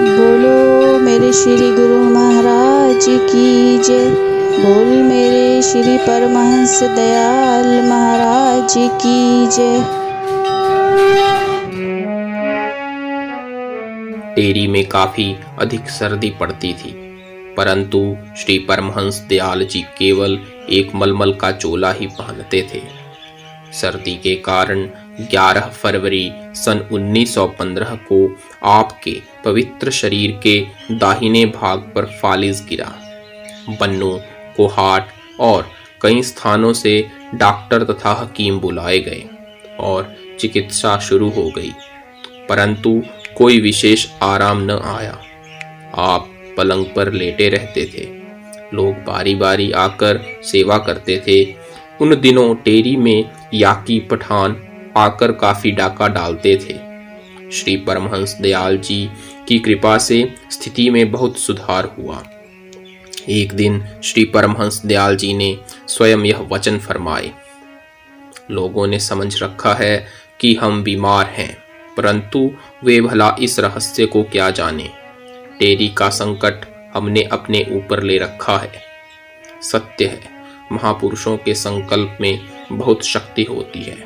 बोलो मेरे श्री गुरु महाराज की जय। बोल मेरे श्री परमहंस दयाल महाराज की जय। टेरी में काफी अधिक सर्दी पड़ती थी, परंतु श्री परमहंस दयाल जी केवल एक मलमल का चोला ही पहनते थे। सर्दी के कारण 11 फरवरी सन 1915 को आपके पवित्र शरीर के दाहिने भाग पर फालिज गिरा। बन्नू, कोहाट और कई स्थानों से डॉक्टर तथा हकीम बुलाए गए और चिकित्सा शुरू हो गई, परंतु कोई विशेष आराम न आया। आप पलंग पर लेटे रहते थे। लोग बारी बारी आकर सेवा करते थे। उन दिनों टेरी में याकी पठान आकर काफी डाका डालते थे। श्री परमहंस दयाल जी की कृपा से स्थिति में बहुत सुधार हुआ। एक दिन श्री परमहंस दयाल जी ने स्वयं यह वचन फरमाए, लोगों ने समझ रखा है कि हम बीमार हैं, परंतु वे भला इस रहस्य को क्या जाने। टेरी का संकट हमने अपने ऊपर ले रखा है। सत्य है, महापुरुषों के संकल्प में बहुत शक्ति होती है।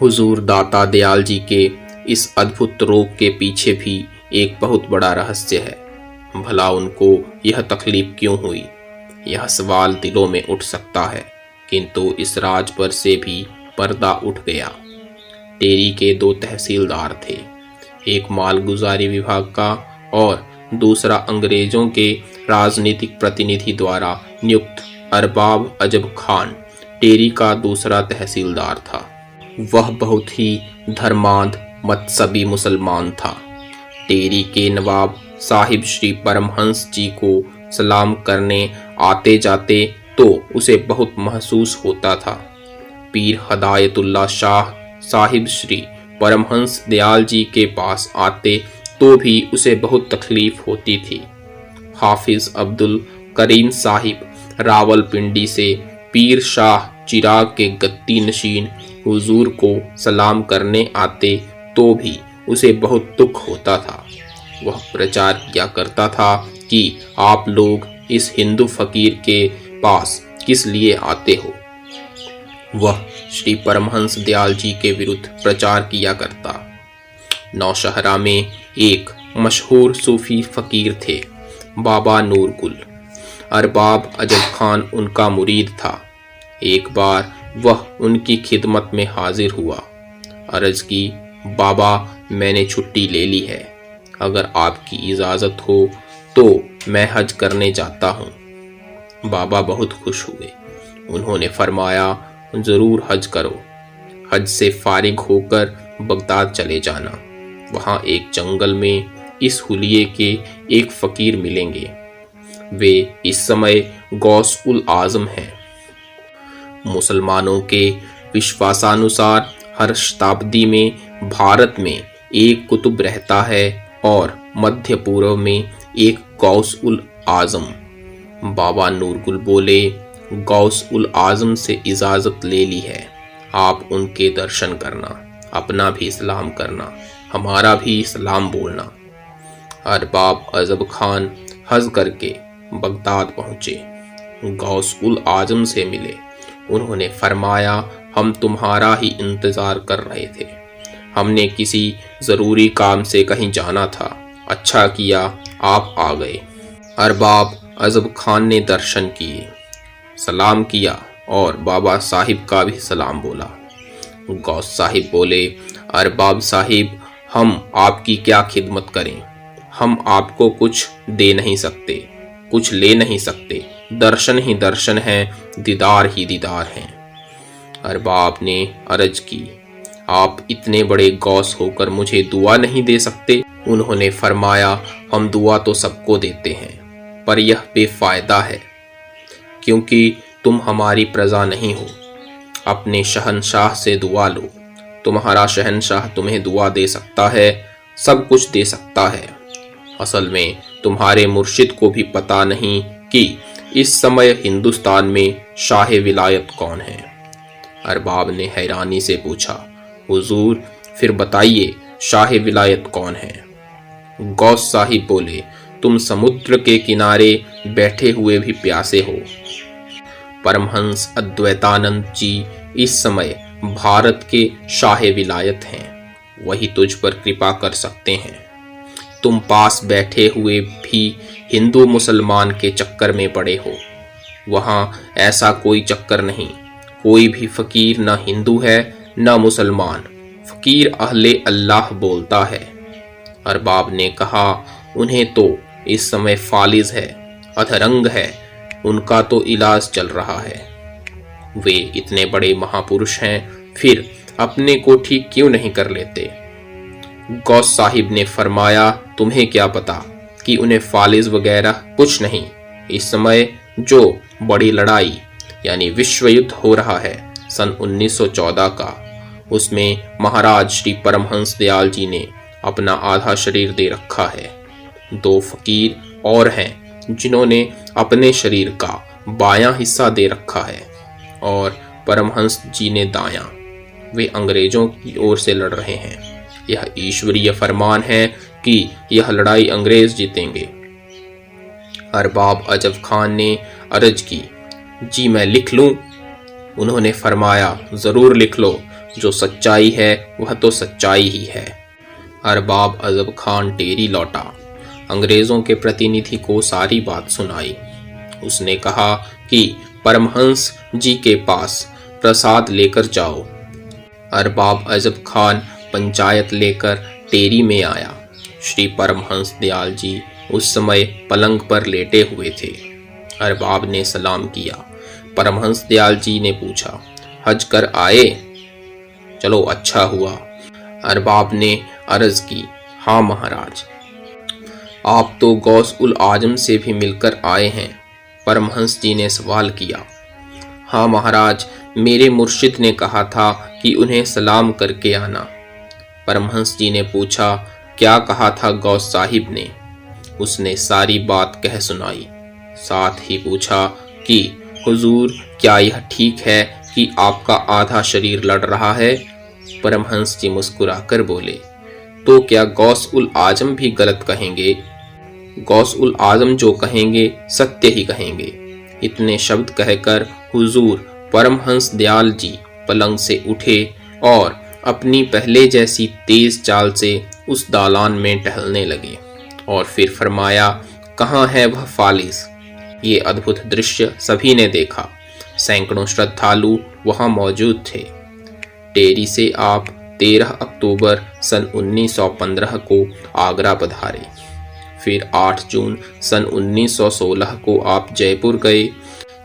हुजूर दाता दयाल जी के इस अद्भुत रोग के पीछे भी एक बहुत बड़ा रहस्य है। भला उनको यह तकलीफ क्यों हुई, यह सवाल दिलों में उठ सकता है, किंतु इस राज पर से भी पर्दा उठ गया। टेरी के 2 तहसीलदार थे, एक मालगुजारी विभाग का और दूसरा अंग्रेजों के राजनीतिक प्रतिनिधि द्वारा नियुक्त अरबाब अजब खान टेरी का दूसरा तहसीलदार था। वह बहुत ही धर्मांध मत्सबी मुसलमान था। टेरी के नवाब साहिब श्री परमहंस जी को सलाम करने आते जाते तो उसे बहुत महसूस होता था। पीर हदायतुल्लाह शाह साहिब श्री परमहंस दयाल जी के पास आते तो भी उसे बहुत तकलीफ होती थी। हाफिज अब्दुल करीम साहिब रावलपिंडी से पीर शाह चिराग के गद्दी नशीन हुजूर को सलाम करने आते तो भी उसे बहुत दुख होता था। वह प्रचार किया करता था कि आप लोग इस हिंदू फकीर के पास किस लिए आते हो। वह श्री परमहंस दयाल जी के विरुद्ध प्रचार किया करता। नौशहरा में एक मशहूर सूफी फकीर थे, बाबा नूरगुल। अरबाब अजब खान उनका मुरीद था। एक बार वह उनकी खिदमत में हाजिर हुआ। अर्ज की, बाबा मैंने छुट्टी ले ली है, अगर आपकी इजाज़त हो तो मैं हज करने जाता हूँ। बाबा बहुत खुश हुए। उन्होंने फरमाया, ज़रूर हज करो। हज से फारिग होकर बगदाद चले जाना। वहाँ एक जंगल में इस हुलिये के एक फकीर मिलेंगे। वे इस समय गौस उल आजम हैं। मुसलमानों के विश्वासानुसार हर शताब्दी में भारत में एक कुतुब रहता है और मध्य पूर्व में एक गौस उल आजम। बाबा नूरगुल बोले, गौस उल आजम से इजाज़त ले ली है, आप उनके दर्शन करना, अपना भी सलाम करना, हमारा भी सलाम बोलना। अरबाब अजब खान हज करके बगदाद पहुँचे। गौस उल आजम से मिले। उन्होंने फरमाया, हम तुम्हारा ही इंतज़ार कर रहे थे, हमने किसी ज़रूरी काम से कहीं जाना था, अच्छा किया आप आ गए। अरबाब अजब खान ने दर्शन किए, सलाम किया और बाबा साहिब का भी सलाम बोला। गौस साहिब बोले, अरबाब साहिब हम आपकी क्या खिदमत करें, हम आपको कुछ दे नहीं सकते, कुछ ले नहीं सकते, दर्शन ही दर्शन हैं, दीदार ही दीदार हैं। अरबाब ने अर्ज की, आप इतने बड़े गौस होकर मुझे दुआ नहीं दे सकते। उन्होंने फरमाया, हम दुआ तो सबको देते हैं, पर यह बेफायदा है, क्योंकि तुम हमारी प्रजा नहीं हो। अपने शहनशाह से दुआ लो, तुम्हारा शहनशाह तुम्हें दुआ दे सकता है, सब कुछ दे सकता है। असल में तुम्हारे मुर्शिद को भी पता नहीं कि इस समय हिंदुस्तान में शाह विलायत कौन है। अरबाब ने हैरानी से पूछा, हुजूर फिर बताइए शाह विलायत कौन है? गौस साहिब बोले, तुम समुद्र के किनारे बैठे हुए भी प्यासे हो। परमहंस अद्वैतानंद जी इस समय भारत के शाह विलायत हैं, वही तुझ पर कृपा कर सकते हैं। तुम पास बैठे हुए भी हिंदू मुसलमान के चक्कर में पड़े हो। वहां ऐसा कोई चक्कर नहीं। कोई भी फकीर न हिंदू है न मुसलमान, फकीर अहले अल्लाह बोलता है। अरबाब ने कहा, उन्हें तो इस समय फालिज है, अधरंग है, उनका तो इलाज चल रहा है। वे इतने बड़े महापुरुष हैं, फिर अपने को ठीक क्यों नहीं कर लेते? गौस साहिब ने फरमाया, तुम्हें क्या पता कि उन्हें फालिज वगैरह कुछ नहीं। इस समय जो बड़ी लड़ाई यानी विश्व युद्ध हो रहा है सन 1914 का, उसमें महाराज श्री परमहंस दयाल जी ने अपना आधा शरीर दे रखा है। 2 फकीर और हैं जिन्होंने अपने शरीर का बायां हिस्सा दे रखा है और परमहंस जी ने दायां। वे अंग्रेजों की ओर से लड़ रहे हैं। यह ईश्वरीय फरमान है कि यह लड़ाई अंग्रेज जीतेंगे। अरबाब अजब खान ने अर्ज की, जी मैं लिख लूं? उन्होंने फरमाया, जरूर लिख लो, जो सच्चाई है वह तो सच्चाई ही है। अरबाब अजब खान टेरी लौटा, अंग्रेजों के प्रतिनिधि को सारी बात सुनाई। उसने कहा कि परमहंस जी के पास प्रसाद लेकर जाओ। अरबाब अजब खान पंचायत लेकर टेरी में आया। श्री परमहंस दयाल जी उस समय पलंग पर लेटे हुए थे। अरबाब ने सलाम किया। परमहंस दयाल जी ने पूछा, हज कर आए? चलो अच्छा हुआ। अरबाब ने अर्ज की, हाँ महाराज। आप तो गौस उल आजम से भी मिलकर आए हैं? परमहंस जी ने सवाल किया। हाँ महाराज, मेरे मुर्शिद ने कहा था कि उन्हें सलाम करके आना। परमहंस जी ने पूछा, क्या कहा था गौस साहिब ने? उसने सारी बात कह सुनाई। साथ ही पूछा कि हुजूर, क्या यह ठीक है कि आपका आधा शरीर लड़ रहा है? परमहंस जी मुस्कुराकर बोले, तो क्या गौस उल आजम भी गलत कहेंगे? गौस उल आजम जो कहेंगे सत्य ही कहेंगे। इतने शब्द कहकर हुजूर परमहंस दयाल जी पलंग से उठे और अपनी पहले जैसी तेज चाल से उस दालान में टहलने लगे और फिर फरमाया, कहाँ है वह फालिस? ये अद्भुत दृश्य सभी ने देखा। सैकड़ों श्रद्धालु वहां मौजूद थे। टेरी से आप 13 अक्टूबर सन 1915 को आगरा पधारे। फिर 8 जून सन 1916 को आप जयपुर गए।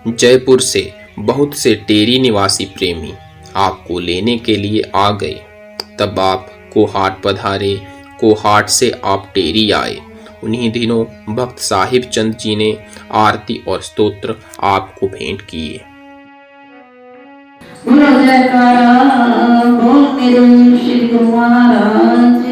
जयपुर से बहुत से टेरी निवासी प्रेमी आपको लेने के लिए आ गए। तब आप कोहाट पधारे। कोहाट से आप टेरी आए। उन्हीं दिनों भक्त साहिब चंद जी ने आरती और स्तोत्र आपको भेंट किए। बोलो जयकारा, बोल मेरे श्री गुरु महाराज